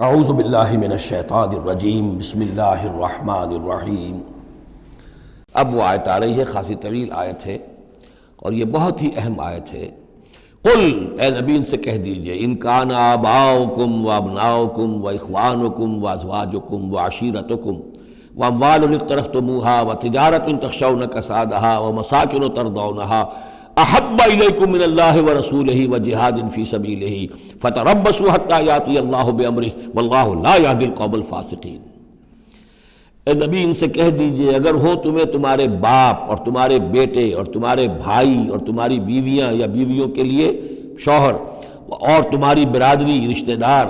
اعوذ باللہ من الشیطان الرجیم بسم اللہ الرحمن الرحیم۔ اب وہ آیت آ رہی ہے، خاصی طویل آیت ہے اور یہ بہت ہی اہم آیت ہے۔ قل، اے نبی ان سے کہہ دیجئے، ان کان آباؤکم و ابناؤکم و اخوانکم و ازواجکم و عشیرتکم و اموال اقترفتموہا و تجارت تخشون کسادہا و مساکن ترضونہا احب الیکم من اللہ ورسولہ وجہاد فی سبیلہ فتربصوا حتی یاتی اللہ بامرہ واللہ لا یہدی القوم الفاسقین۔ اے نبی ان سے کہہ دیجئے، اگر ہو تمہیں تمہارے باپ اور تمہارے بیٹے اور تمہارے بھائی اور تمہاری بیویاں یا بیویوں کے لیے شوہر اور تمہاری برادری رشتہ دار،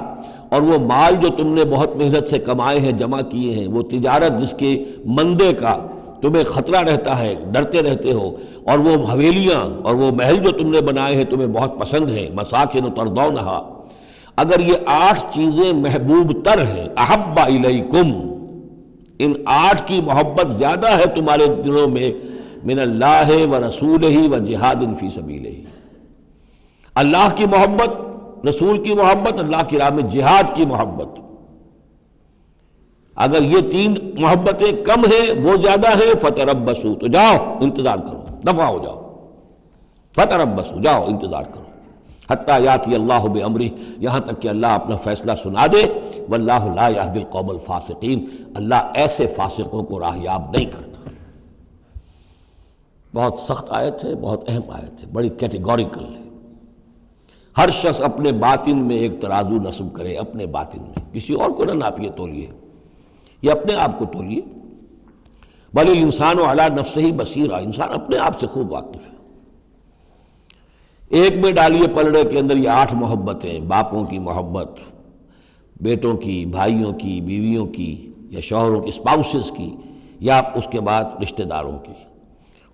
اور وہ مال جو تم نے بہت محنت سے کمائے ہیں، جمع کیے ہیں، وہ تجارت جس کے مندے کا تمہیں خطرہ رہتا ہے، ڈرتے رہتے ہو، اور وہ حویلیاں اور وہ محل جو تم نے بنائے ہیں تمہیں بہت پسند ہیں، مساکن ترضونہا، اگر یہ 8 چیزیں محبوب تر ہیں، احب الیکم، ان 8 کی محبت زیادہ ہے تمہارے دلوں میں، من اللہ ورسولہ وجہاد فی سبیلہ، اللہ کی محبت، رسول کی محبت، اللہ کی راہ میں جہاد کی محبت، اگر یہ 3 محبتیں کم ہیں، وہ زیادہ ہیں، فتربصوا، تو جاؤ انتظار کرو، دفع ہو جاؤ، فتربصوا، جاؤ انتظار کرو، حتی یاتی اللہ بامرہ، یہاں تک کہ اللہ اپنا فیصلہ سنا دے، واللہ لا یہدی القوم الفاسقین، اللہ ایسے فاسقوں کو راہیاب نہیں کرتا۔ بہت سخت آیت ہے، بہت اہم آیت ہے، بڑی کیٹیگوریکل ہے۔ ہر شخص اپنے باطن میں ایک ترازو نصب کرے، اپنے باطن میں، کسی اور کو نہ ناپیے تولیے، یہ اپنے آپ کو تولیے۔ بل الانسان علی نفسہ بصیرہ، انسان اپنے آپ سے خوب واقف ہے۔ ایک میں ڈالیے پلڑے کے اندر یہ 8 محبتیں، باپوں کی محبت، بیٹوں کی، بھائیوں کی، بیویوں کی یا شوہروں کی، اسپاؤسز کی، یا اس کے بعد رشتہ داروں کی،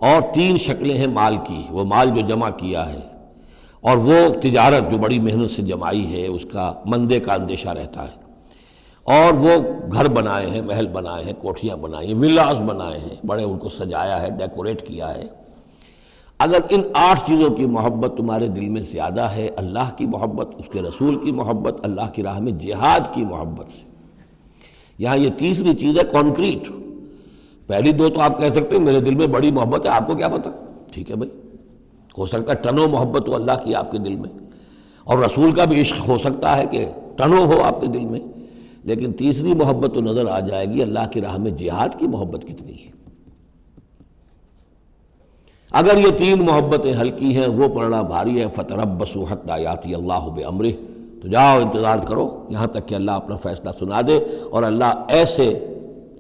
اور 3 شکلیں ہیں مال کی، وہ مال جو جمع کیا ہے، اور وہ تجارت جو بڑی محنت سے جمائی ہے، اس کا مندے کا اندیشہ رہتا ہے، اور وہ گھر بنائے ہیں، محل بنائے ہیں، کوٹھیاں بنائی ہیں، ولاز بنائے ہیں، بڑے ان کو سجایا ہے، ڈیکوریٹ کیا ہے۔ اگر ان 8 چیزوں کی محبت تمہارے دل میں زیادہ ہے، اللہ کی محبت، اس کے رسول کی محبت، اللہ کی راہ میں جہاد کی محبت سے، یہاں یہ تیسری چیز ہے کانکریٹ۔ پہلی 2 تو آپ کہہ سکتے ہیں میرے دل میں بڑی محبت ہے، آپ کو کیا پتہ، ٹھیک ہے بھائی، ہو سکتا ہے ٹنوں محبت ہو اللہ کی آپ کے دل میں، اور رسول کا بھی عشق ہو سکتا ہے کہ ٹنوں ہو آپ کے دل میں، لیکن تیسری محبت تو نظر آ جائے گی، اللہ کی راہ میں جہاد کی محبت کتنی ہے۔ اگر یہ 3 محبتیں ہلکی ہیں، وہ پڑھنا بھاری ہے، فتربصوا حتی یاتی اللہ بامرہ، تو جاؤ انتظار کرو یہاں تک کہ اللہ اپنا فیصلہ سنا دے، اور اللہ ایسے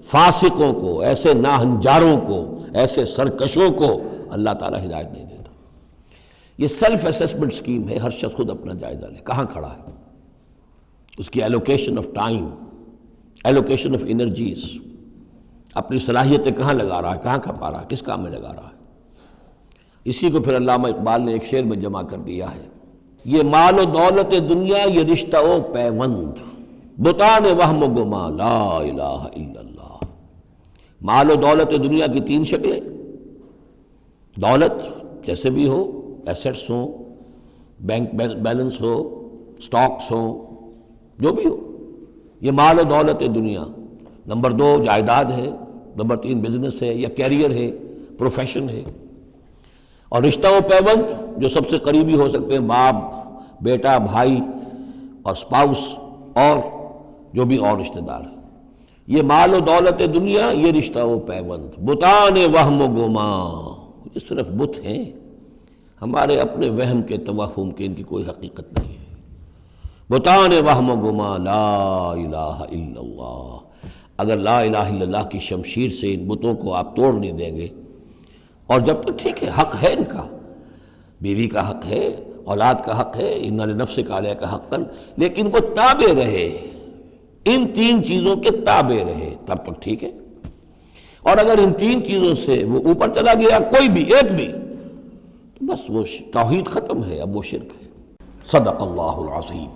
فاسقوں کو، ایسے ناہنجاروں کو، ایسے سرکشوں کو اللہ تعالیٰ ہدایت نہیں دیتا۔ یہ سیلف اسیسمنٹ سکیم ہے، ہر شخص خود اپنا جائزہ لے، کہاں کھڑا ہے، اس کی allocation of time, allocation of energies, اپنی صلاحیتیں کہاں لگا رہا ہے، کہاں کھپا رہا ہے، کس کام میں لگا رہا ہے۔ اسی کو پھر علامہ اقبال نے ایک شعر میں جمع کر دیا ہے، یہ مال و دولت دنیا، یہ رشتہ و پیوند، بتان وہم و گما، لا الہ الا اللہ۔ مال و دولت دنیا کی 3 شکلیں، دولت جیسے بھی ہو، ایسٹس ہوں، بینک بیلنس ہو، سٹاکس ہوں، جو بھی ہو، یہ مال و دولت دنیا۔ نمبر 2 جائیداد ہے، نمبر 3 بزنس ہے یا کیریئر ہے، پروفیشن ہے، اور رشتہ و پیوند جو سب سے قریبی ہو سکتے ہیں، باپ، بیٹا، بھائی اور سپاؤس، اور جو بھی اور رشتہ دار ہیں۔ یہ مال و دولت دنیا، یہ رشتہ و پیوند، بتان وہم و گما، یہ صرف بت ہیں، ہمارے اپنے وہم کے، توہم کے، ان کی کوئی حقیقت نہیں ہے۔ بتان وہم و گما، لا الہ الا اللہ۔ اگر لا الہ الا اللہ کی شمشیر سے ان بتوں کو آپ توڑ نہیں دیں گے، اور جب تک ٹھیک ہے، حق ہے ان کا، بیوی کا حق ہے، اولاد کا حق ہے، ان لنفسک علیک حقا، لیکن وہ تابع رہے، ان 3 چیزوں کے تابع رہے، تب تک ٹھیک ہے۔ اور اگر ان 3 چیزوں سے وہ اوپر چلا گیا، کوئی بھی ایک بھی، تو بس وہ توحید ختم ہے، اب وہ شرک ہے۔ صدق اللہ العظیم۔